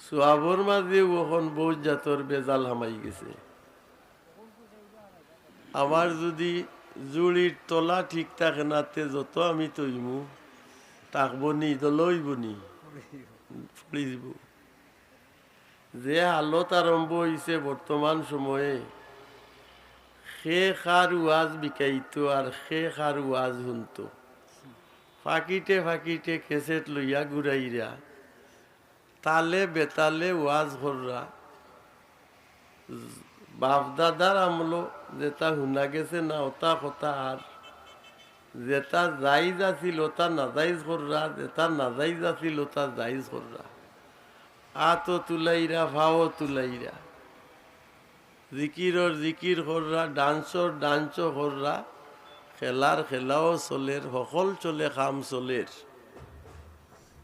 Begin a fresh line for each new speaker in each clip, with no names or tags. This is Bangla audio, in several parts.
সোয়াবর মাঝে ওখন বহুত জাতর বেজাল হামাই গেছে। আমার যদি জুড়ির তলা ঠিক থাকে না, তে যত আমি তৈমু তাকব নি দলইব নি ফড়ি দিব। যে হালত আরম্ভ হয়েছে বর্তমান সময়ে, সে খার ওয়াজ বিকাইত আর সে খার ওয়াজ শুনত। ফাঁকিতে ফাঁকিতে কেসেট লইয়া ঘুরাইরা তালে বেতালে ওয়াজ কররা। বাপ দাদার আমলো যেটা শুনা গেছে না ওটা কথা, আর যেটা জাইজ আছিল ওটা নাজাইজ কররা, যেটা নাজাইজ আছিল ওটা জাইজ কররা। আতো তুলাইরা ভাও তুলাইরা, জিকিরর জিকির কররা, ডান্সর ডান্সও কররা, খেলার খেলাও চলের, সকল চলে কাম চলের।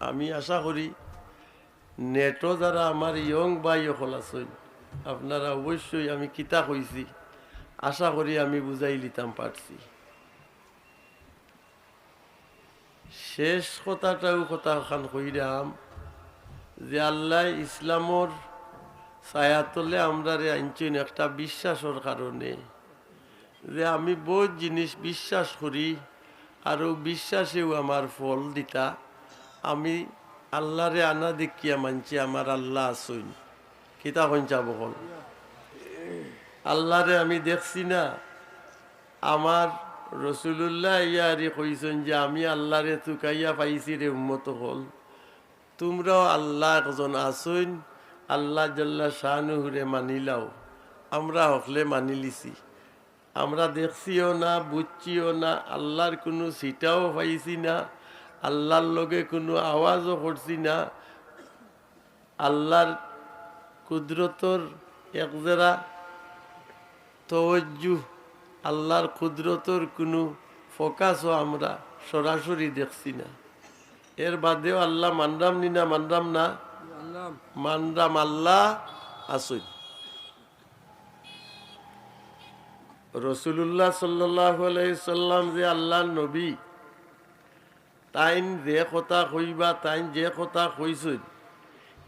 আমি আশা করি নেটও যারা আমার ইয়ং ভাই সকল আছেন, আপনারা অবশ্যই আমি কিতা কইছি আশা করি আমি বুঝাই লিতাম পারছি। শেষ কথাটাও কথা খান কইরাম যে আল্লাহ ইসলামর ছায়াতলে আমরা আনছেন একটা বিশ্বাসের কারণে, যে আমি বহুত জিনিস বিশ্বাস করি আর বিশ্বাসেও আমার ফল দিতা। আমি আল্লাহরে আনা দেখিয়া মানছি আমার আল্লাহ আসুন। কিতা কইছা বকল আল্লাহরে আমি দেখছি না, আমার রসুল্লাহ ইয়ারি কইছেন যে আমি আল্লাহরে তুকাইয়া পাইছি রে উম্মত হল, তোমরাও আল্লাহ একজন আসুন, আল্লাহ জাল্লা শানুহুরে মানিলাও। আমরা হকলে মানি লিছি, আমরা দেখছিও না বুঝছিও না, আল্লাহর কোনো সিটাও পাইছি না, আল্লাহর লগে কোনো আওয়াজও করছি না। আল্লাহর কুদরতর একজেরা তওয়াজ্জু, আল্লাহর কুদরতর কোনো ফোকাসও আমরা সরাসরি দেখছি না। এর বাদেও আল্লাহ মানরাম নি না, মানরাম না, মানরাম আল্লাহ আসুন। রসুল্লাহ সাল্লাল্লাহু আলাইহি সাল্লাম যে আল্লাহর নবী, তাইন যে কথা কইবা, তাইন যে কথা কইছেন,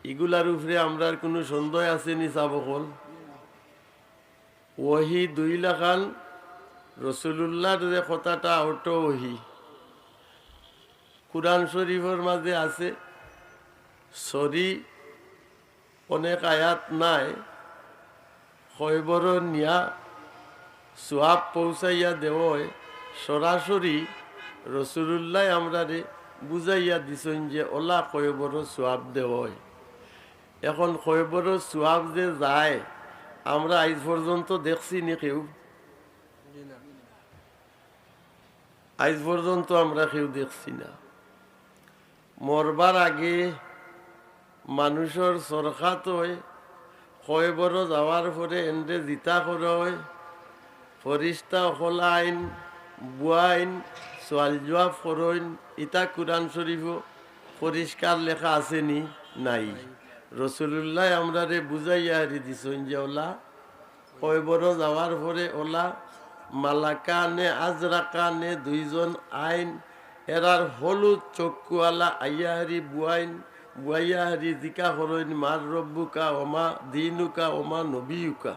এগুলার উপরে আমরার কোনো সন্দেহ আছে নি চাবকল? ওহি 2 লাখান রসুল্লাহর যে কথাটা ওটো ওহি কুরআন শরীফের মাঝে আছে। সরি অনেক আয়াত নাই, খয়বর নিয়া সোয়াব পৌঁছাইয়া দেওয় সরাসরি রসুল্লাহ আমরা রে বুঝাইয়া দিছেন যে ওলা খয়বর সোয়াব দেওয়। এখন খয়বর সোয়াব যে যায় আমরা আজ পর্যন্ত দেখছি নি কেউ? আজ পর্যন্ত আমরা কেউ দেখছি না। মরবার আগে মানুষের সরকাত হয়, খয়বর যাওয়ার পরে এন্ডে জিতা করয়, ফরিস্তা হলা আইন বুয়াইন সোয়াল জবাব করইন। ইতা কুরআন শরীফ পরিষ্কার লেখা আসেনি? নাই। রসুল্লাহ আমরা রে বুঝাইয়া হারি দিছেন যে ওলা খয়বর যাওয়ার পরে ওলা মালাকা নে আজরাকা নে 2 জন আইন এরার হলুদ চক্ষুয়ালা আইয়াহারি বুয়াইন, বুয়াইয়াহারি জিকা করইন মার রব্বুকা ওমা দিনুকা ওমা নবিউকা।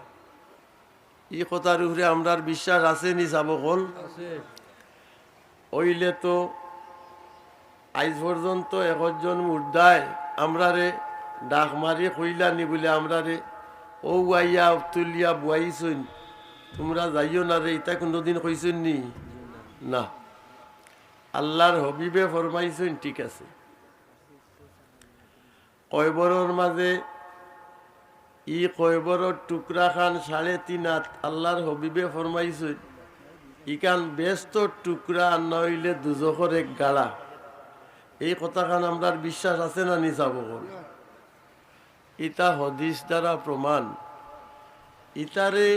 এই কথার উপরে আমরার বিশ্বাস আছে নি চাবকল? ওইলে তো আজ পর্যন্ত একজন মুর্দায় আমরা রে ডাক মারি কইলা নি বলে আমরা রে ও আইয়া তুলিয়া বুয়াইছইন, তোমরা যাইও না রে, ইতা কোনোদিন কইছেন নি? না। আল্লাহর হবিবে ফরমাইছেন, ঠিক আছে। কয়বরের মাঝে ই কয়বরের টুকরা খান 3.5 হাত আল্লাহর হবিবে ফরমাইছেন, ইকান ব্যস্ত টুকরা আর না হইলে দুজখর এক গাড়া। এই কথা খান আমরার বিশ্বাস আছে না নি চাবকল? ইতা হদিস দ্বারা প্রমাণ। ইতারে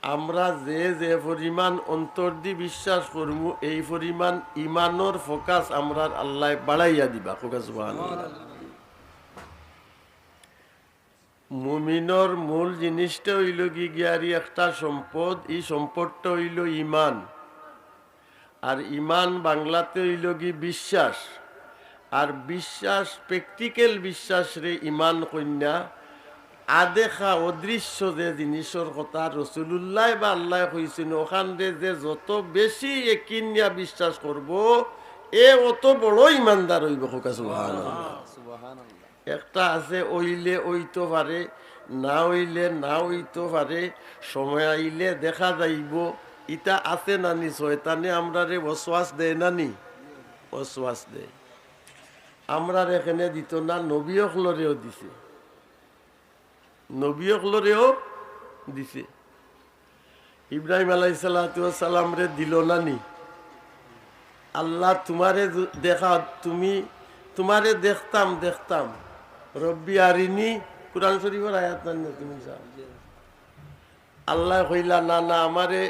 আমরা যে যে পরিমাণ অন্তর দি বিশ্বাস করব, এই পরিমাণ ইমানর ফোকাস আমরা আল্লাহ বাড়াইয়া দিবা। সুবহানাল্লাহ। মুমিনর মূল জিনিসটা হইল গিয়ারি একটা সম্পদ, এই সম্পদটা হইল ইমান। আর ইমান বাংলাতে হইল কি? বিশ্বাস। আর বিশ্বাস প্র্যাকটিক্যাল বিশ্বাস রে ইমান কন্যা আদেখা অদৃশ্য যে জিনিসের কথা রসুল্লাহ বা আল্লাহ কইছেন ওখান যে যত বেশি একিনিয়া বিশ্বাস করব এ অত বড় ইমানদার হইব। একটা আছে ওইলে ওইতো পারে, না হইলে না হইতো পারে, সময় আইলে দেখা যাইব। ইটা আছে নানি শয়তানে আমরা রে ওয়াসওয়াস দেয় নানি, ওয়াসওয়াস দেয়। আমরা এখানে দিত না, নবী হলরেও দিছে, নবী হলরেও দিছে। ইব্রাহিম আলাইহিস সালাম রে দিল নানি, আল্লাহ তোমারে দেখা, তোমারে দেখতাম দেখতাম, রব্বি আরিনি, কুরআন শরীফের আয়াত নানি তুমি আল্লাহ কইলা না না আমারে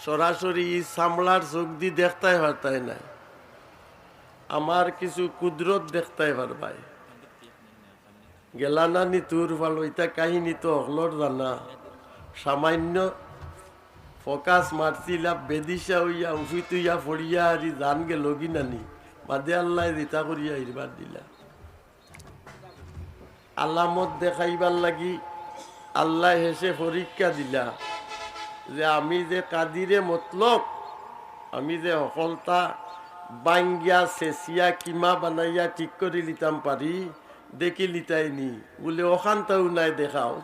সরাসরি সামলার চোখ দি দেখতাই পারতাই নাই, আমার কিছু কুদরত দেখতাই পারবাই। গেলা নানি তোর ভালো, ইটা কাহিনী তো হলর জানা, সামান্য ফোকাস মারছিলা বেদিশা হইয়া উফি তুইয়া ফড়িয়া হারি জান গে লগি নানি বাদে আল্লাহ রিতা করিয়া হিরবার দিলা। আলামত দেখাইবার লাগি আল্লাহ হেসে পরীক্ষা দিলা যে আমি যে কাদিরে মতলব, আমি যে সকলতা বাঙ্গিয়া চেঁচিয়া কিমা বানাইয়া ঠিক করে লিতাম পারি, দেখি লিতাইনি বলে অশান্তাও নাই দেখাও।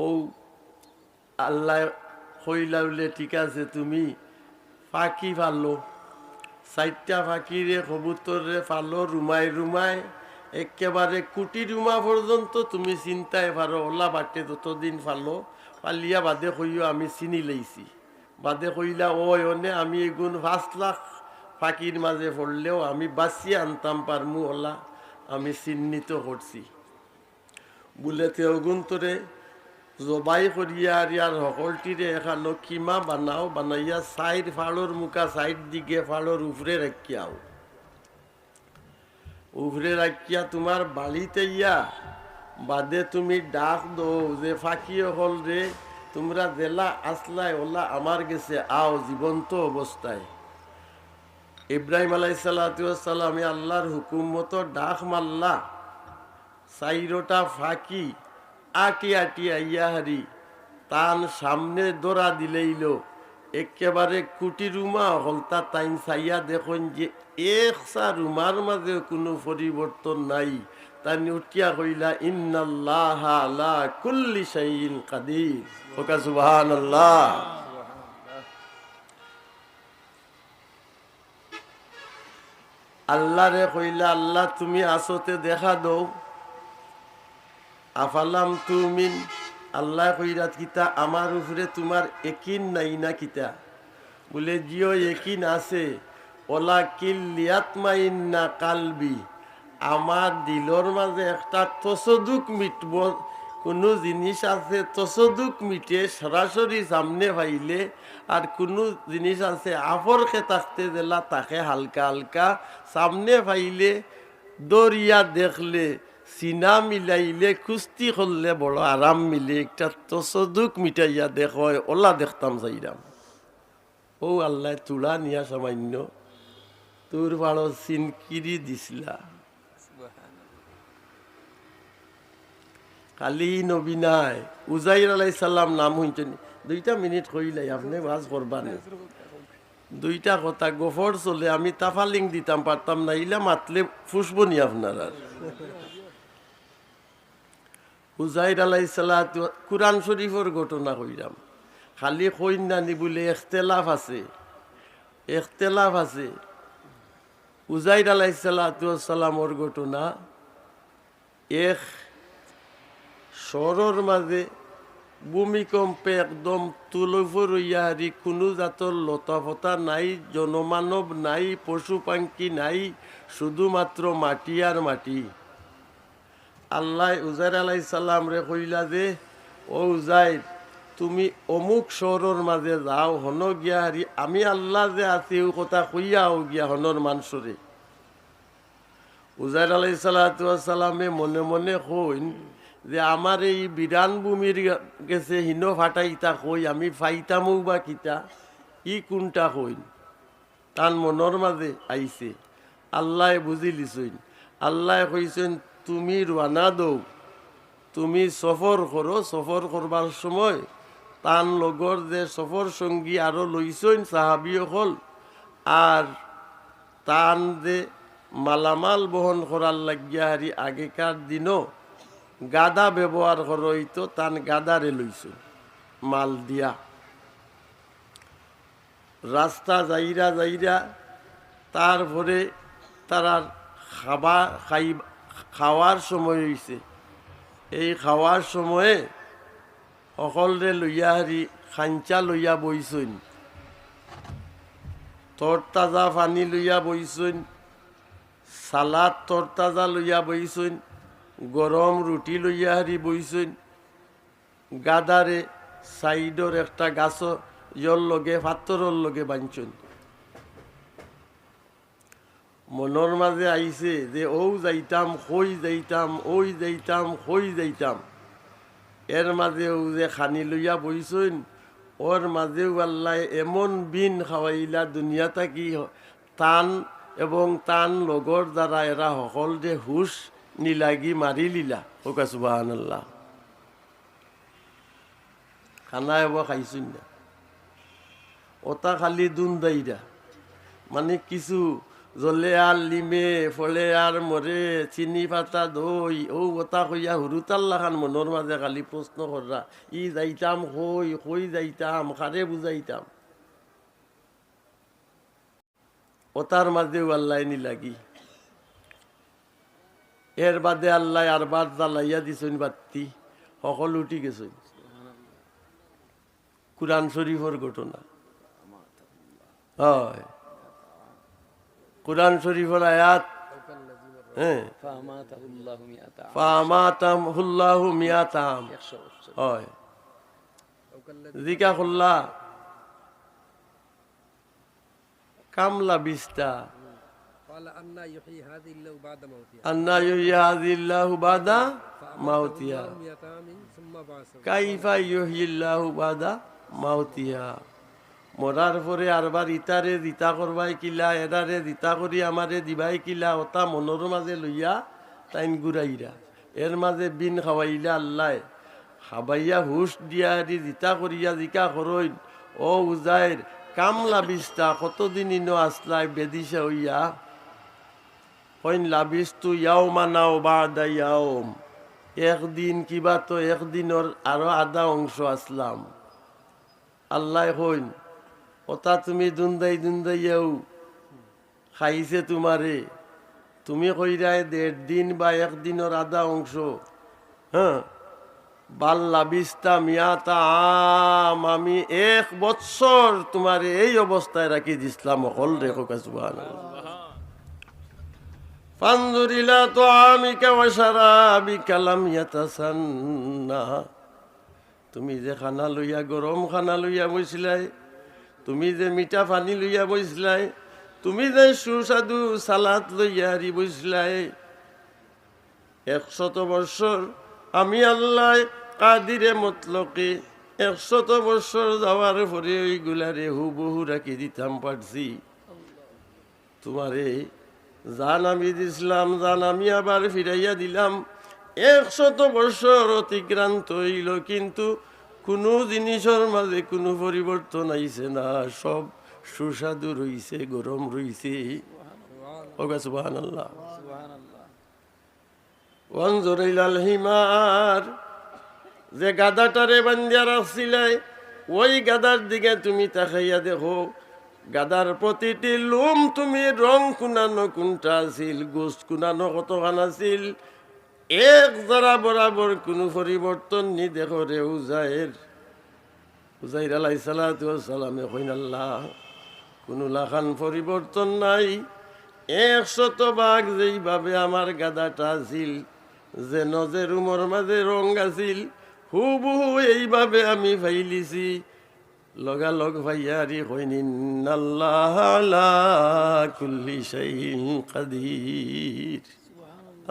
ও আল্লাহ কইলা বলে ঠিক আছে তুমি ফাঁকি ফালো, 4টা ফাঁকিরে কবুতরে ফালো রুমাই রুমাই, একেবারে কুটি রুমা পর্যন্ত তুমি চিন্তায় পারো ওলা বাটে যতদিন ফালো, পালিয়া বাদে কইও আমি চিনি লইছি। বাদে কইলা ওই অনে আমি এগুন 5 লাখ ফাঁকির মাঝে পড়লেও আমি বাঁচিয়ে আনতাম পারমু ওলা আমি চিহ্নিত করছি বলে তেগুন তোরে জবাই করিয়া আর সকলটিরে এখানো কিমা বানাও, বানাইয়া সাইড ফাড়োর মুখা সাইড দিকে ফাড়োর উপরে রাখিয়াও, উপরে রাখিয়া তোমার বাড়িতে ইয়া বাদে তুমি ডাক দো যে ফাঁকি হল রে তোমরা জেলা আসলাই ওলা আমার গেছে আও জীবন্ত অবস্থায়। ইব্রাহিম আলাইহিস সালামে আল্লাহর হুকুম মতো ডাক মারলা, 4টা ফাঁকি আটি আটি আইয়া হারি তান সামনে দৌড়া দিলেইল, একেবারে কুটি রুমা হলতা তাইন চাইয়া দেখুন যে একসা রুমার মাঝে কোনো পরিবর্তন নাই। তাই উঠিয়া কইলা ইন্নাল্লাহ আলা কুল্লি শাইইন কাদির, ওকা সুবহানাল্লাহ। আল্লাহ রে কইলা আল্লাহ তুমি আসতে দেখা দৌ, আফালাম তুমিন, আল্লাহ কইরাত কিতা আমার উপরে তোমার একিন নাই না কিতা বলে জিও একিন আছে, ওলা কিল্লিয়াতমাইন্না কালবি, আমার দিলর মাঝে একটা তসদুক মিটব, কোনো জিনিস আছে তসদুক মিটে সরাসরি সামনে পাইলে, আর কোনো জিনিস আছে আফরকে থাকতে দিলা তাকে হালকা হালকা সামনে পাইলে দরিয়া দেখলে সিনা মিলাইলে কুস্তি করলে বড় আরাম মিলে একটা তসদুক মিটাইয়া দেখ ওলা দেখতাম চাইরাম। ও আল্লাহ তুলা নিয়া সামান্য তোর বাড়ো সিনকিরি দিছিলা, খালি নবী নাই উজাইর আলাইহিস সালাম নাম হইছেন। 2টা মিনিট কইলাই আপনি ওয়াজ করবানে, 2টা কথা গোফর চলে আমি তাফালিং দিতাম পারতাম না, ইলা মাতলে ফুসবনি আপনার। আর উজাইর আলাইহিস সালাতু কুরআন শরীফের ঘটনা কইরাম, খালি কইন নানি বলে ইখতিলাফ আছে, ইখতিলাফ আছে। উজাইর আলাইহিস সালাতু সালামর ঘটনা, এক শহরের মাঝে ভূমিকম্পে একদম তুলফর হইয়া হারি, কোনো জাতর লতাফতা নাই, জনমানব নাই, পশু পাখি নাই, শুধুমাত্র মাটি আর মাটি। আল্লাহ উজাইর আলাইহিস সালাম রে কইলা যে ও উজাইর তুমি অমুক শহরের মাঝে যাও, হন গিয়া হারি আমি আল্লাহ যে আছি ও কথা কইয়াও গিয়া হনর মানুষরে। উজাইর আলাইহিস সালামে মনে মনে কইন যে আমার এই বিরান ভূমির গেছে হিনো ফাটাইতা কই আমি ফাইতামও বা কিতা, ই কোনটা কইন তার মনের মাঝে আইছে। আল্লাহ বুঝি লিছুন। আল্লাহ কইছেন তুমি রানা দৌ, তুমি সফর করো, সফর করবার সময় তান লগর যে সফর সঙ্গী আরো লইছেন সাহাবীও হল, আর তান যে মালামাল বহন করার লাগিয়া হারি আগেকার দিনও গাদা ব্যবহার করা হইতো, তান গাদারে লইছেন মাল দিয়া। রাস্তা যাইরা যাইরা তারপরে তারা খাওয়ার সময় হয়েছে। এই খাওয়ার সময়ে সকলরে লইয়া হারি খাঞ্চা লইয়া বইছেন, তরতাজা পানি লইয়া বইছেন, সালাদ তরতাজা লইয়া বইছেন, গরম রুটি লইয়া হারি বইছেন। গাদারে সাইডর একটা গাছ ইয়র লগে পাথরের লগে বাঁধছেন। মনের মাঝে আইছে যে ও যাইতাম কই যাইতাম, ওই যাইতাম কই যাইতাম। এর মাঝে ও যে খানি লইয়া বইছেন, ওর মাঝেও আল্লাহ এমন বিন খাওয়াইলা দুনিয়া থাকি তান এবং তান লগর দ্বারা এরা সকল যে হুশ নিলাগি মারি লিলা। ওকা সুবহানাল্লাহ। খানা এব খাইছুন না, ওটা খালি দুনদাইরা, মানে কিছু জলে আর লিমে ফলে আর মরে চিনি পাতা দই ও ওটা কইয়া হুরুতাল্লা খান মনের মাঝে খালি প্রশ্ন কররা, ই যাইতাম কই, কই যাইতাম, কারে বুঝাইতাম। ওটার মাঝেও আল্লাহ নি লাগি। এর বাদে আল্লাহ আরবার জ্বালাইয়া দিছেন বাতি, সকল উঠি গেছেন। কুরআন শরীফের ঘটনা। হয় কুরআন শরীফের আয়াত, হ্যাঁ, ফামাতাহুল্লাহু মিয়াতা আম, হয় জিকা খুল্লা কামলা বিস্তা আন্না ইউহয়ি হাযিহিল্লাহু বাদা মাউতিহা কাইফা ইউহয়িল্লাহু বাদা মাউতিহা। মরার পরে আরবার ইতারে দিতা করবাই কিলা, এরারে দিতা করি আমারে দিবাই কিলা, ওটা মনের মাঝে লইয়া তাইন গুড়াইরা। এর মাঝে বিন খাওয়াইলা আল্লাহ, খাবাইয়া হুশ দিয়া দিতা করিয়া জিকা করইন, ও উজাইর কামলা বিস্তা কতদিন ইনো আসলাই বেদিসা হইয়া, কইন লাবিস্তু ইয়াওমা নাও বাদা ইয়াওম, একদিন কিবা তো একদিনের আরো আধা অংশ আসলাম। আল্লাহ কইন ওটা তুমি দুন্দাই দুন্দাইয়াও খাইছে তোমারে, তুমি কইরায় 1.5 দিন বা একদিনের আধা অংশ, হ্যাঁ, বাল লাবিস্তা মিয়াতা আম, আমি 1 বৎসর তোমারে এই অবস্থায় রাখি দিছিলাম। অকল রেখো সুবহানাল্লাহ। ফানজুর ইলা তুআমিকা ওয়া শারাবিকা লাম ইয়াতাসান্না, তুমি যে খানা লইয়া গরম খানা লইয়া বইছিলাই, তুমি যে মিঠা পানি লইয়া বইছিলাই, তুমি যে সুস্বাদু সালাদ লইয়া হারি বইছিলাই, 100 বৎসর আমি আল্লাহ কাদিরে মতলকে 100 বৎসর যাওয়ার পরে ওইগুলারে হুবহু রাখি দিতাম পারছি। তোমারে জান আমি দিছিলাম, জান আমি আবার ফিরাইয়া দিলাম। 100 বৎসর অতিক্রান্ত হইল, কিন্তু কোনো জিনিসের মাঝে কোনো পরিবর্তন আইছে না, সব সুস্বাদু রইছে, গরম রইছে। সুবহানাল্লাহ। ওয়ানজুর ইলাল হিমার, যে গাদাটারে বান্ধিয়া রাখছিলাই, ওই গাদার দিকে তুমি তাকাইয়া দেখো, গাদার প্রতিটি লোম তুমি রং কুনানো কোনটা আছিল, গোস্ত কুনানো কতখান আছিল, এক যারা বরাবর কোনো পরিবর্তন নি। দেখো রে উজাইর, উজাইর আলাইহিস সালাতু ওয়াস সালামে কইন আল্লাহ কোনো লাখান পরিবর্তন নাই, 100 ভাগ যেইভাবে আমার গাদাটা আছিল, যে নজের উমর মাঝে রং আছিল, হুবহু এইভাবে আমি ফাইলিছি। লগালগ ভাইয়ারি কইন ইন্নাল্লাহ আলা কুল্লি শাইইন কাদির,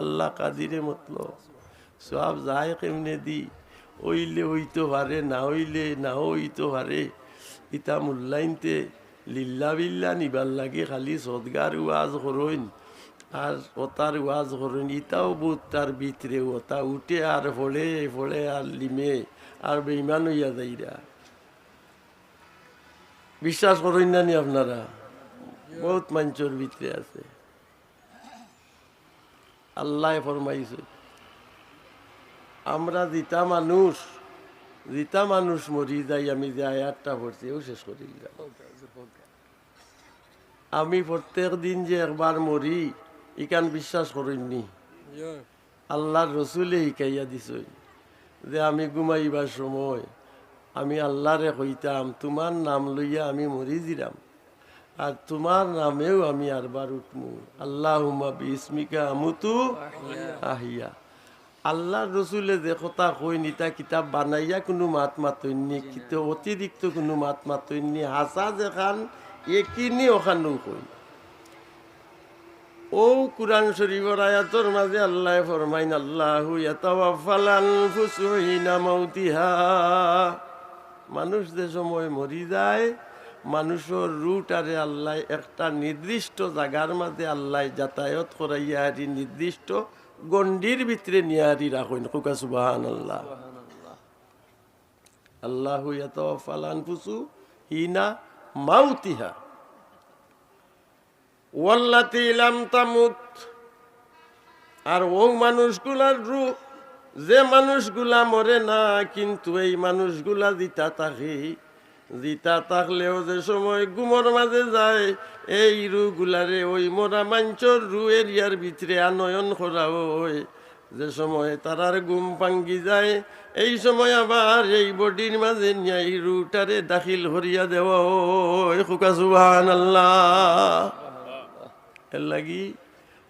আল্লাহ কাদিরে মতলব সব যায় কেমনে দি, ওইলে হইতে পারে, না হইলে না হইতে পারে। ইতা মূল্যাইনতে লিল্লা বিল্লা নিবার লাগে খালি সদগার ওয়াজ করইন, আর ওতার ওয়াজ করেন ইটাও বুধ তার ভিতরে ওতা উঠে আর ফলে ফলে আর লিমে আর বেইমান হইয়া যাইরা। বিশ্বাস করেন না নি আপনারা? বহুত মানুষের ভিতরে আছে। আল্লাহ ফরমাইছে আমরা জিতা মানুষ মরি যাই। আমি যে আয়াতটা পড়ছি ও শেষ করি। আমি প্রত্যেক দিন যে একবার মরি ইকান বিশ্বাস করেননি। আল্লাহর রসুলে শিখাইয়া দিছই যে আমি ঘুমাইবার সময় আমি আল্লাহরে কইতাম তোমার নাম লইয়া আমি মরি দিলাম আর তোমার নামেও আমি আরবার উঠমু। আল্লাহুম্মা বিসমিকা আমুতু আহিয়া। আল্লাহর রসুলে যে কথা কই নিতা কিতাব বানাইয়া কোনো মাত মাতইনি, কিন্তু অতিরিক্ত কোনো মাত মাতইনি। হাসা যেখান একিনি ওখানেও কই। ও কুরআন শরীফের আয়াতের মাঝে আল্লাহ ফরমাইন আল্লাহু ইয়াতাওয়াফাল আনফুসু হিনা মাউতিহা। মানুষ যে সময় মরি যায় মানুষের রুটারে আল্লাহ একটা নির্দিষ্ট জায়গার মাঝে আল্লাহ যাতায়াত করাইয়া হারি নির্দিষ্ট গণ্ডির ভিতরে নিয়ে হারি রাখেন। কুকা সুবহানাল্লাহ। আল্লাহু ইয়াতাওয়াফাল আনফুসু হিনা মাউতিহা ওয়াল্লাতী লাম তামুত। আর ও মানুষগুলার রূহ যে মানুষগুলা মরে না কিন্তু এই মানুষগুলা জিতা থাকলেও যে সময় গুমর মাঝে যায় এই রুগুলারে ওই মরা মাঞ্চর রু এরিয়ার ভিতরে আনয়ন করা হয়। যে সময় তারার গুম ভাঙ্গি যায় এই সময় আবার এই বডির মাঝে নিয়ে এই রুটারে দাখিল করিয়া দেওয়া হয়। খুকা সুবহানাল্লাহ। এর লাগি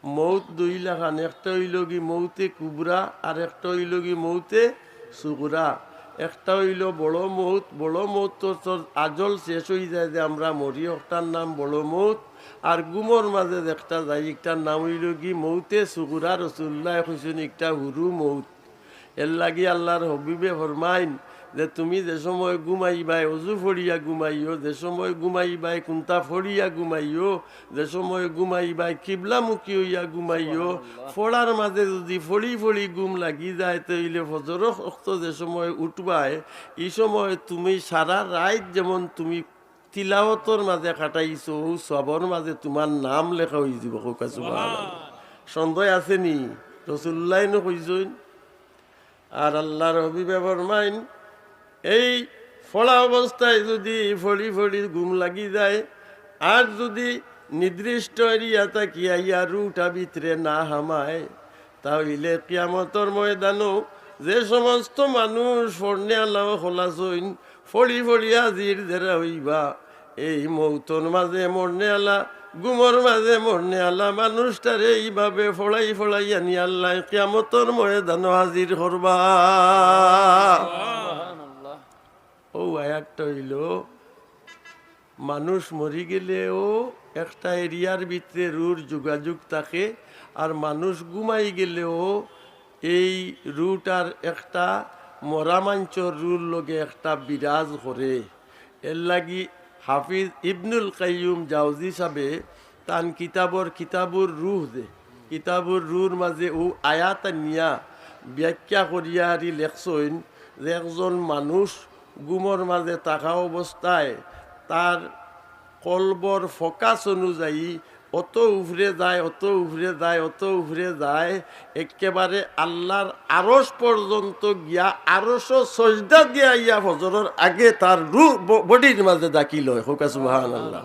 মৌত দুই লাখান, একটা হইল কি মৌতে কুবরা আর একটা হইল কি মৌতে সুগরা। একটা হইল বড় মৌত তো আজল শেষ হয়ে যায় যে আমরা মরি, একটার নাম বড় মৌত। আর গুমর মাঝে একটা যায় একটার নাম হইল কি মৌতে সুগুরা। রসুল্লাহ কইছেন একটা হুরু মৌত। এর লাগি আল্লাহর হবিবে ফরমাইন যে তুমি যে সময় ঘুমাইবাই অজু ফড়িয়া ঘুমাইও, যে সময় ঘুমাইবাই কুন্তা ফড়িয়া ঘুমাইও, যে সময় ঘুমাইবাই কিবলামুখী হইয়া ঘুমাইও। ফড়ার মাঝে যদি ফড়ি ফড়ি ঘুম লাগি যায় তইলে ফজর অক্ত যে সময় উঠবাই এই সময় তুমি সারা রাত যেমন তুমি তিলাওয়াতর মাঝে কাটাইছো সবর মাঝে তোমার নাম লেখা হয়ে যাব। সন্দেহ আছে নি? রসুল্লাহ নো কইছেন। আর আল্লাহর হবিবে ফরমাইন এই ফড়া অবস্থায় যদি ফড়ি ফড়ি ঘুম লাগি যায় আর যদি নির্দিষ্ট এরিয়া তাকিয়া ইয়া রুটা ভিতরে না হামায় তাহলে কিয়ামতর ময়দানও যে সমস্ত মানুষ ফড়নে আল্লাহ খোলাছইন ফড়ি ফড়ি হাজির যারা হইবা এই মৌতর মাঝে মরনে আল্লাহ গুমর মাঝে মরনে আল্লাহ মানুষটারে এইভাবে ফড়াই আনি আল্লাহ কিয়ামতর ময়দান হাজির করবা। ও একটা হইল মানুষ মরি গেলেও একটা এরিয়ার ভিতরে রুর যোগাযোগ থাকে আর মানুষ ঘুমাই গেলেও এই রুটার একটা মরা মাঞ্চর রুর লগে একটা বিরাজ করে। এর লাগি হাফিজ ইবনুল কাইয়ুম জাওজি সাবে তান কিতাবুর রুহ দে কিতাবুর রুর মাঝে ও আয়াত নিয়া ব্যাখ্যা করিয়া আর লেখছইন যে একজন মানুষ গুমর মাঝে থাকা অবস্থায় তার কলবর ফোকাস অনুযায়ী অত উফরে যায় একেবারে আল্লাহর আরশ পর্যন্ত গিয়া আরশ সজদা দিয়া ইয়া ফজরের আগে তার রূহ বডির মাঝে দাখিল হয়। হোকা সুবহানাল্লাহ।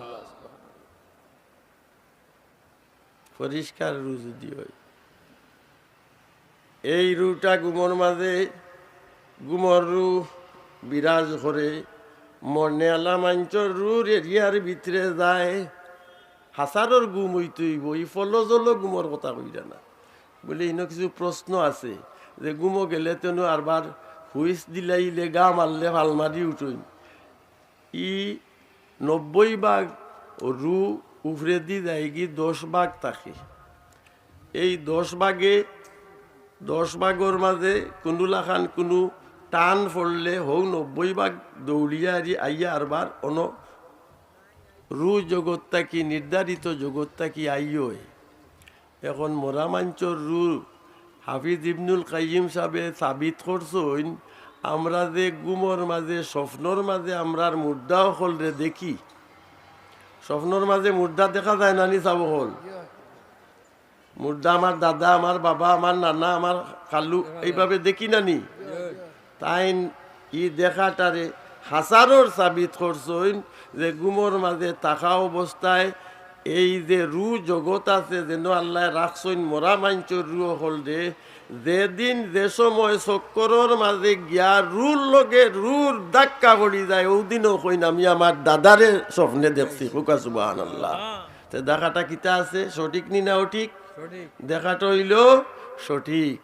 পরিষ্কার রূহ যদি হয় এই রূহটা গুমর মাঝে গুমর রূহ বিরাজ করে মরনে আলা মাঞ্চর রুর এরিয়ার ভিতরে যায় হাসারর গুম হইতেইব এই ফলজল গুমর কথা কইরা না বলে ইনো কিছু প্রশ্ন আছে যে গুমো গেলে তেন আরবার হুইস দিলাইলে গা মারলে আলমারি উঠইন ই 90 ভাগ রু উফরে দি যায় কি 10 ভাগ থাকে। এই 10 ভাগের মাঝে কোনো লাখান কোনো টান পড়লে হোক 90 ভাগ দৌড়িয়া আইয়া আরবার অন রু জগৎটা কি নির্ধারিত জগৎটা কি আইয় এখন মোরা মাঞ্চর রু হাফিজ ইবনুল কাইয়িম সাহেবে সাবিত করছেন আমরা যে গুমর মাঝে স্বপ্নর মাঝে আমরার মুর্দা হল রে দেখি স্বপ্নর মাঝে মুর্দা দেখা যায় নানি চাব হল মুর্দা আমার দাদা আমার বাবা আমার নানা আমার খালু এইভাবে দেখি নানি তাই ই দেখাটারে হাসারোর সাবিত করছেন যে গুমর মাঝে থাকা অবস্থায় এই যে রু জগৎ আছে যেন আল্লাহ রাখছেন মরা মাঞ্চর রু হল রে যেদিন যে সময় চক্করের মাঝে গিয়া রুর লগে রুর ধাক্কা পড়ি যায় ওদিনও কইন আমি আমার দাদারে স্বপ্নে দেখছি হুকা সুবহানাল্লাহ। তে দেখাটা কিতা আছে সঠিক নি না ঠিক? দেখাটা হইল সঠিক।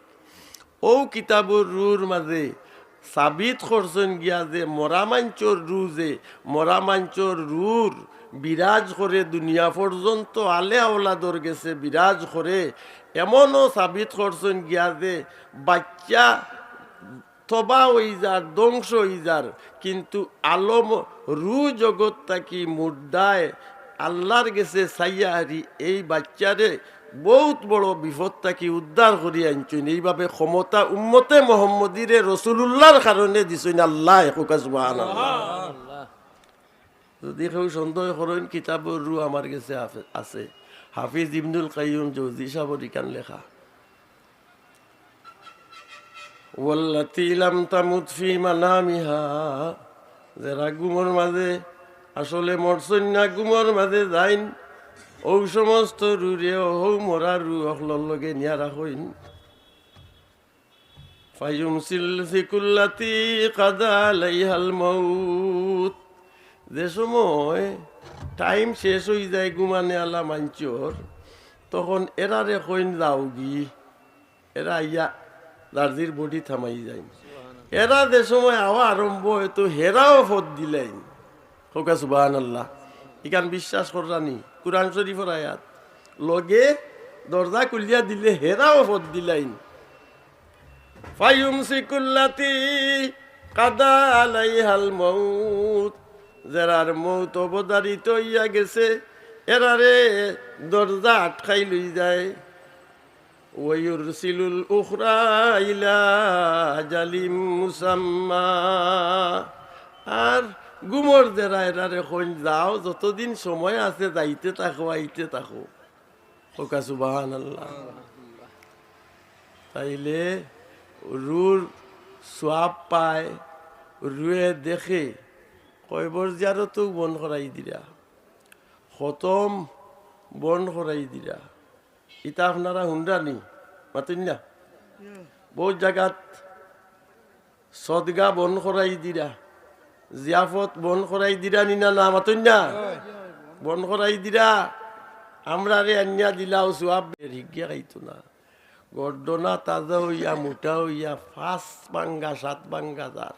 ও কিতাবুর রুর মাঝে সাবিত করছেন গিয়া যে মরা মাঞ্চর রু যে মরা মাঞ্চর রুর বিরাজ করে দুনিয়া পর্যন্ত আলে আওলাদর গেছে বিরাজ করে এমনও সাবিত করছেন গিয়া যে বাচ্চা তবা হই যার ধ্বংস হই যার কিন্তু আলম রু জগৎ থাকি মুর্দায় আল্লাহর গেছে সাইয়াহারি এই বাচ্চারে বহুত বড় বিপদ থাকি উদ্ধার করি আনছেন এইভাবে ক্ষমতা উম্মতে মোহাম্মদীরে রসুলুল্লাহর কারণে দিছেন আল্লাহ সুবহানাল্লাহ। যদি কেউ সন্দেহ করেন কিতাবর রু আমার কাছে আছে হাফিজ ইবনুল কাইয়ুম জৌজি সাহেবের ইকান লেখা ওয়াল্লাতী লাম তামুত ফি মানামিহা যারা গুমর মাঝে আসলে মরছেন না গুমর মাঝে যাইন ও সমস্ত রুরে ও মরা রু অখলর লগে নিয়া রাখইন ফায়ুমসিল সিকুল্লাতী কাদা আলাইহাল মাউত যে সময় টাইম শেষ হয়ে যায় গুমানে আলা মাঞ্চর তখন এরারে কইন যাও গি এরা ইয়া দার্জির বডি থামাই যায় এরা যে সময় আওয়া আরম্ভ হয়তো হেরাও ফদ দিলেন হোকা সুবহানাল্লাহ। ইখান বিশ্বাস করানি কুরআন শরীফের আয়াত লগে দরজা খুলিয়া দিলে হেরাও ফদ দিলেন ফায়ুমসিকুল্লাতী কাদা আলাইহাল মাউত যারার মৌত অবধারিত হইয়া গেছে এরারে দরজা আটকাই লই যায় ওয়ুরসিলুল উখরা ইলা আজালিম মুসাম্মা আর গুমর যারা এরারে কইন যাও যতদিন সময় আছে যাইতে থাকো আইতে থাকো ওকা সুবহানাল্লাহ। তাইলে রুর সোয়াব পায় রুয়ে দেখে কয়বর জিয়ারতও বন করাই দিরা খতম বন করাই দিরা ইতা আপনারা হুন্ডানি মাতুন না বহুত জায়গাত সদগা বন করাই দিরা জিয়াফত বন করাই দিরা নিনা না মাতুন না বন করাই দিরা আমরা রে আনিয়া দিলাও সোয়াব হিগিয়া খাইতো না গর্দনা তাজা হইয়া মোটা হইয়া 5 বাঙ্গা 7 বাঙ্গা যার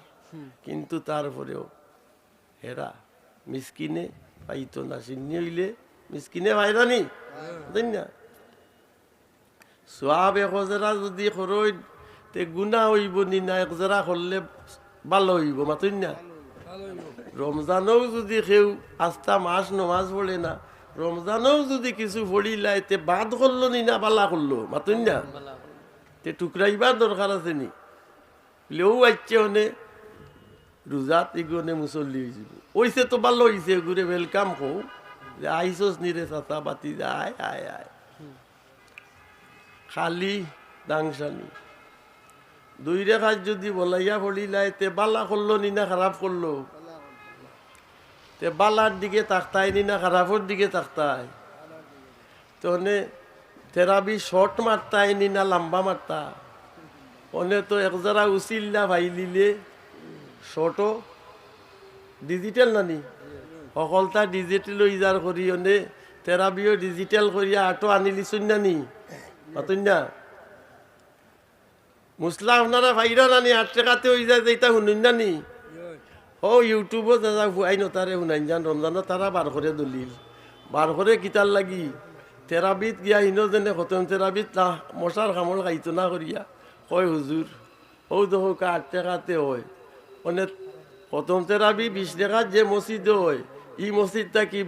কিন্তু তারপরেও হেরা মিসকিনে পাইতো না সিন্নি হইলে মিসকিনে পাইরানি না সোয়াব একজরা যদি করইন তে গুণা হইব নি না একজরা করলে ভালো হইব মাতুন না রমজানও যদি কেউ আস্থা মাস নমাজ পড়ে না রমজানও যদি কিছু পড়িলাই তে বাদ করলো নি না বালা করলো মাতুন না তে টুকরাইবার দরকার আছে নি লেও আইছে হনে রোজাত এগুনে মুসল্লি হয়েছিল ওইসে তো ভালো হয়েছে ঘুরে ওয়েলকাম কো যে আইসোস নিরে চাচা বাতি যায় আয় আয় খালি দাংশানি দুই রেখার যদি বলাইয়া পড়িলাই তে বালা করলো নি না খারাপ করলো তে বালার দিকে তাকতায় নি না খারাপের দিকে তাকতায় তো থেরাপি শর্ট মারতায় নি না লম্বা মারতা অনে তো একজরা উচিল্লা ভাই লিলে শর্টও ডিজিটাল নানি সকলটা ডিজিটাল ইজার করি অনে থেরাপিও ডিজিটাল করিয়া আটো আনিলিছুন নানি মাতুন না মুসলা আপনারা ভাইরা নানি 8 টাকাতে হয়ে যায় যেটা শুনুন নানি ও ইউটিউবও দাদা ভুয়াই নতারে শুনাইন যান রমজানো তারা বার করে দলিল বার করে কিতার লাগি থেরাপিত গিয়া হিনো যেনে খতম থেরাপিত না মশার কামড় খাইতো না করিয়া কয় হুজুর ও দেখো 8 টাকাতে হয় অনেক খতম থেরাপি 20 টাকার যে মসজিদ হয় ই মসজিদটা কি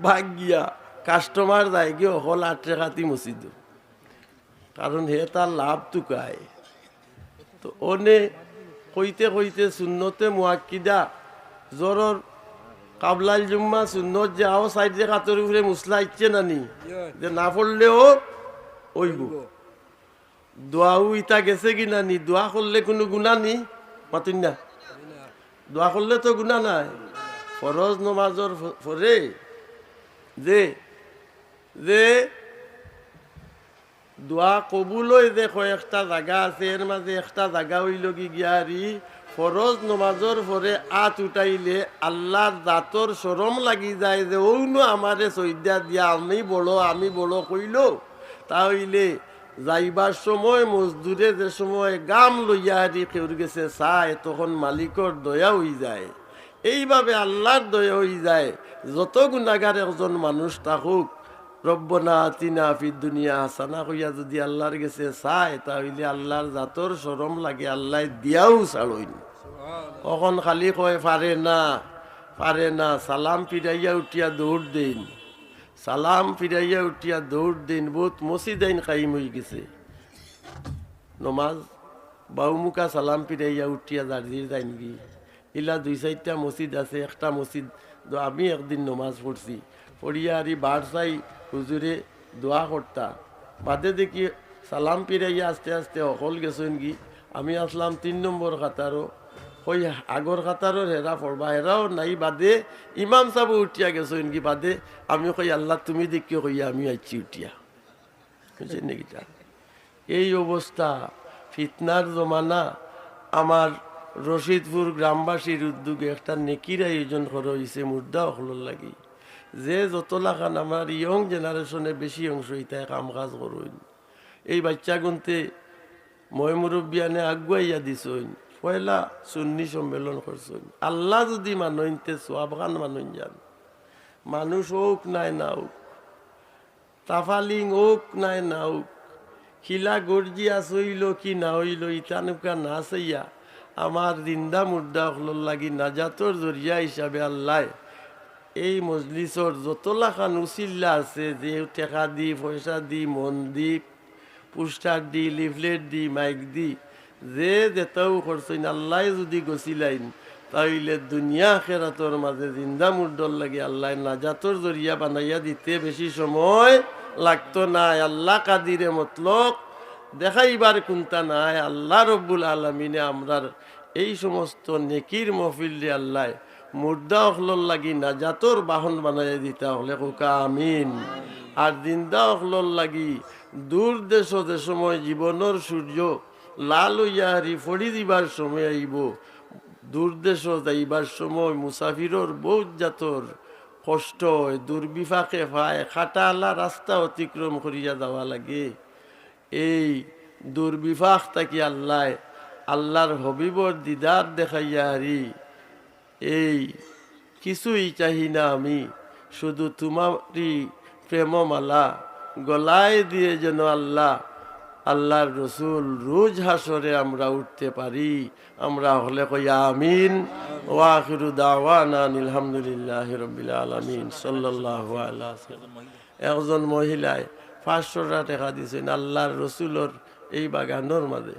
বাগ গিয়া কাস্টমার যায় গিয়ে হল 8 টাকাতি মসজিদ কারণ হে তার লাভ টুকায়। তো ওনে কইতে কইতে সুন্নতে মুআক্কিদা জোরর কাবলাল জুম্মা সুন্নত যে আও সাইড যে কাতর উপরে মুসলা ইচ্ছে নানি যে না পড়লেও ওইব। দোয়াও ইতা গেছে কি নানি? দোয়া করলে কোনো গুণা নি মাতুন না? দোয়া করলে তো গুণা নাই। ফরজ নমাজর পরে যে যে দোয়া কবুল হয়ে যে কয়েকটা জায়গা আছে, এর মাঝে একটা জায়গা হইল কি গিয়ারি ফরজ নমাজর পরে আত উঠাইলে আল্লাহর জাতর শরম লাগি যায় যে ওনো আমারে সৈদ্যা দিয়া আমি বড় কইল। তাহলে যাইবার সময় মজদুরে যে সময় গাম লইয়া হারি কেউর গেছে চায়, তখন মালিকর দয়া হয়ে যায়। এইভাবে আল্লাহর দয়া হয়ে যায়। যত গুণাগার একজন মানুষ থাকুক, রব্বনা আতিনা ফিদ দুনিয়া হাসানা কইয়া যদি আল্লাহর গেছে চায়, তাহলে আল্লাহর জাতর শরম লাগে, আল্লাহ দিয়াও ছাড়ইন। কখন খালি কয় পারে না, সালাম ফিরাইয়া উঠিয়া দৌড় দিন, সালাম ফিরাইয়া উঠিয়া দৌড় দিন। বহুত মসজিদাইন কাইম হয়ে গেছে নমাজ বাউমুকা সালাম ফিরাইয়া উঠিয়া দাঁড়িয়ে যাইন গি। ইলা 2-4টা মসজিদ আছে। একটা মসজিদ আমি একদিন নমাজ পড়ছি, পড়িয়া আর বার চাই হুজুরে দোয়া করতা, বাদে দেখি সালাম ফিরাইয়া আস্তে আস্তে অকল গেছেন কি। আমি আসলাম 3 নম্বর কাতারও, ওই আগর কাতারও হেরা পড়বা, হেরাও নাই। বাদে ইমাম সাহেব উঠিয়া গেছেন কি। বাদে আমি কই আল্লাহ তুমি দেখি কইয়া আমি আইছি উঠিয়া, বুঝছেন নাকি? এই অবস্থা, ফিতনার জমানা। আমার রশিদপুর গ্রামবাসীর উদ্যোগে একটা নেকির আয়োজন করা হয়েছে মুর্দা অখলর লাগি। যে যত লাখান আমার ইয়ং জেনারেশনে বেশি অংশ ইতায় কাম কাজ করুন। এই বাচ্চা গুনতে মই মুরব্বিয়ানে আগুয়াইয়া দিছইন, পয়লা সুন্নি সম্মেলন করছেন। আল্লাহ যদি মানইনতে সোয়াবগান মানইন যান, মানুষ হোক নাই না হোক, তাফালিং হোক নাই না হোক, খিলা গর্জিয়া চইল কি না হইল, ইতানুকা না চাইয়া আমার জিন্দা মুর্দা হলর লাগি নাজাতর জরিয়া হিসাবে আল্লাহ এই মজলিসর যত লাখান উচিল্লা আছে, যে টেকা দি, পয়সা দি, মন দি, পোস্টার দি, লিফলেট দি, মাইক দি, যে যেটাও করছেন আল্লাহ যদি গছিলাইন, তাইলে দুনিয়া খেরাতর মাঝে জিন্দা মুর্দর লাগে আল্লাহ নাজাতর জরিয়া বানাইয়া দিতে বেশি সময় লাগতো না। আল্লাহ কাদিরে মতলক দেখাইবার কোনটা নাই। আল্লাহ রব্বুল আলমিনে আমরার এই সমস্ত নেকির মহফিল দিয়ে আল্লাহ মুর্দা অখলর লাগি নাজাতর বাহন বানাইয়া দিতা হলে কোকা আমিন। আর জিন্দা অখলর লাগি দূর দেশ যে সময় জীবনের সূর্য লাল হইয়া হারি ফড়ি দিবার সময় আইব, দূর দেশ যাইবার সময় মুসাফিরর বহুত জাতর কষ্ট হয়, দুর্বিপাকে পায়, খাটালা রাস্তা অতিক্রম করিয়া যাওয়া লাগে। এই দুর্বিপাক থাকি আল্লাহর হবিবর দিদার দেখাইয়া হারি এই কিছুই চাহি না আমি, শুধু তোমারই প্রেমমালা গলায় দিয়ে যেন আল্লাহর রসুল রোজ হাসরে আমরা উঠতে পারি। আমরা হলে কইয়া আমিন। ওয়া আখিরু দাওয়ানা আলহামদুলিল্লাহি রাব্বিল আলামিন সাল্লাল্লাহু আলাইহি ওয়াসাল্লাম। একজন মহিলায় 500 টাকা দিছেন আল্লাহর রসুলর এই বাগানোর মাঝে।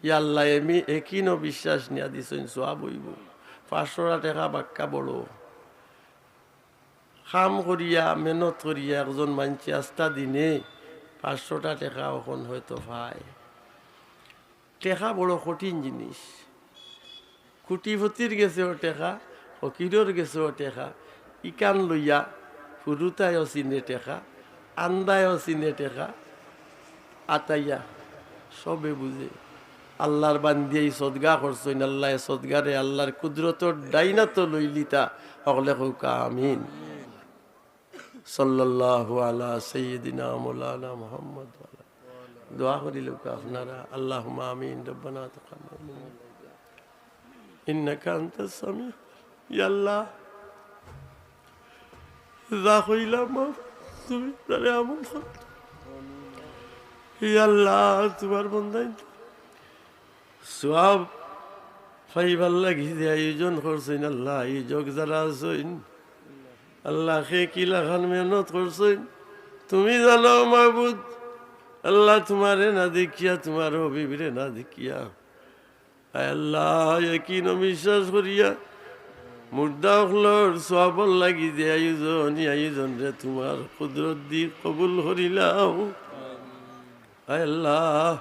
আল্লাহ এমি একিনো বিশ্বাস নিয়া দিছেন সওয়াব হইব। 500 টাকা বাক্কা বড় কাম করিয়া মেহনত করিয়া একজন মানসি আস্তা দিনে 500 টাকা এখন হয়তো পায়। টেকা বড় কঠিন জিনিস। কুটিপতির গেছেও টেকা, ফকিরর গেছেও টেকা, ইকান লইয়া ফুরুতায়ও চিনে টেকা, আন্দায়ও চিনে টেকা, আতাইয়া সবে বুঝে। আল্লাহর বান্দিয়াই সদগা করছেন, আল্লাহ সদগারে আল্লাহর কুদরতর ডাইনা তো লইলিতা হকলে কৌকা আমিন। সাল্লাল্লাহু আলা সাইয়্যিদিনা মাওলানা মুহাম্মদ। দোয়া করি লোক আপনারা, আল্লাহুম্মা আমিন। রব্বানা তাকাব্বাল মিন্না ইন্নাকা আনতাস সামিউ। ইয়া আল্লাহ যা কইলাম তুমি তারে আমল কর। ইয়া আল্লাহ তোমার বান্দাই সওয়াব পাইবার লাগি যে আয়োজন করছেন আল্লাহ, এই যোগ যারা আছেন আল্লাহ সে কি লাখান মেহনত করছেন তুমি জানো মাহবুদ। আল্লাহ তোমারে না দেখিয়া তোমার হবিবরে না দেখিয়া আল্লাহ একই বিশ্বাস করিয়া মুর্দা হলর সবল লাগি যে আয়োজন রে তোমার কুদরত দি কবুল করিলাও। আল্লাহ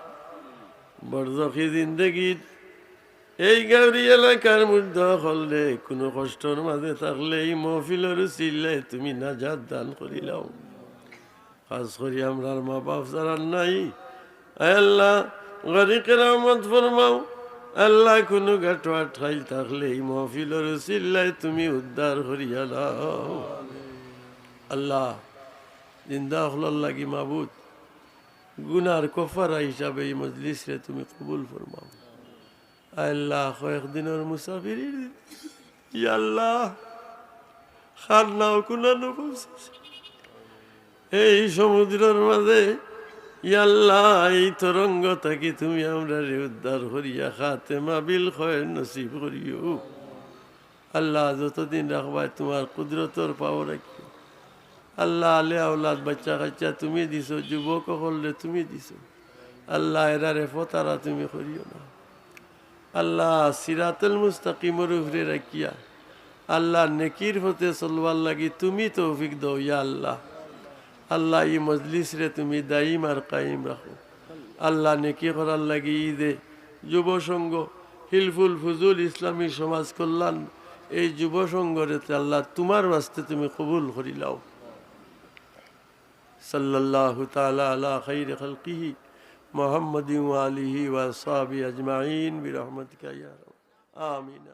বরজখি জিন্দগিত এই গাউরি এলাকার মুর্দা হলরে কোনো কষ্টর মাঝে থাকলে এই মহফিলের চিল্লাই তুমি নাজাত দান করিলাও। খাস করি আমরার মা বাপ যারা নাই আল্লাহ গরিকের রহমত ফরমাও। আল্লাহ কোনো গাটোয়া ঠাই থাকলে এই মহফিলের চিল্লাই তুমি উদ্ধার করিয়া দাও। আল্লাহ জিন্দা হলার লাগি মাবুদ গুনার কফারা হিসাবে এই মজলিস রে তুমি কবুল ফরমাও। আল্লাহ কয়েকদিনের মুসাফির আল্লাহ খার নাও কুনানো পৌঁছেছে এই সমুদ্রের মাঝে আল্লাহ এই তরঙ্গ থাকি তুমি আমরা রে উদ্ধার করিয়া খাতে মাবিল খয়ের নসিব করিও। আল্লাহ যতদিন রাখবাই তোমার কুদরতর পাও রাখিও। আল্লাহ আলে আওলাদ বাচ্চা কাচ্চা তুমি দিছো, যুবক হলে তুমি দিছো। আল্লাহ এরারে ফতারা তুমি করিও না। আল্লাহ সিরাতুল মুস্তাকিমের উপরে রাখিয়া আল্লাহ নেকির হতে চলবার লাগি তুমি তৌফিক দাও ইয়া আল্লাহ। আল্লাহ এই মজলিস রে তুমি দাইম আর কায়েম রাখো। আল্লাহ নেকি করার লাগি ঈদে যুব সংঘ হিলফুল ফুজুল ইসলামী সমাজ কল্যাণ এই যুব সংঘরে আল্লাহ তোমার বাস্তে তুমি কবুল করিলাও। সাল্লাল্লাহু তাআলা আলা খাইরি খালকিহি মুহাম্মাদিন ওয়া আলিহি ওয়া আসহাবিহি আজমাইন বিরহমাতিকা ইয়া রাব আমিন।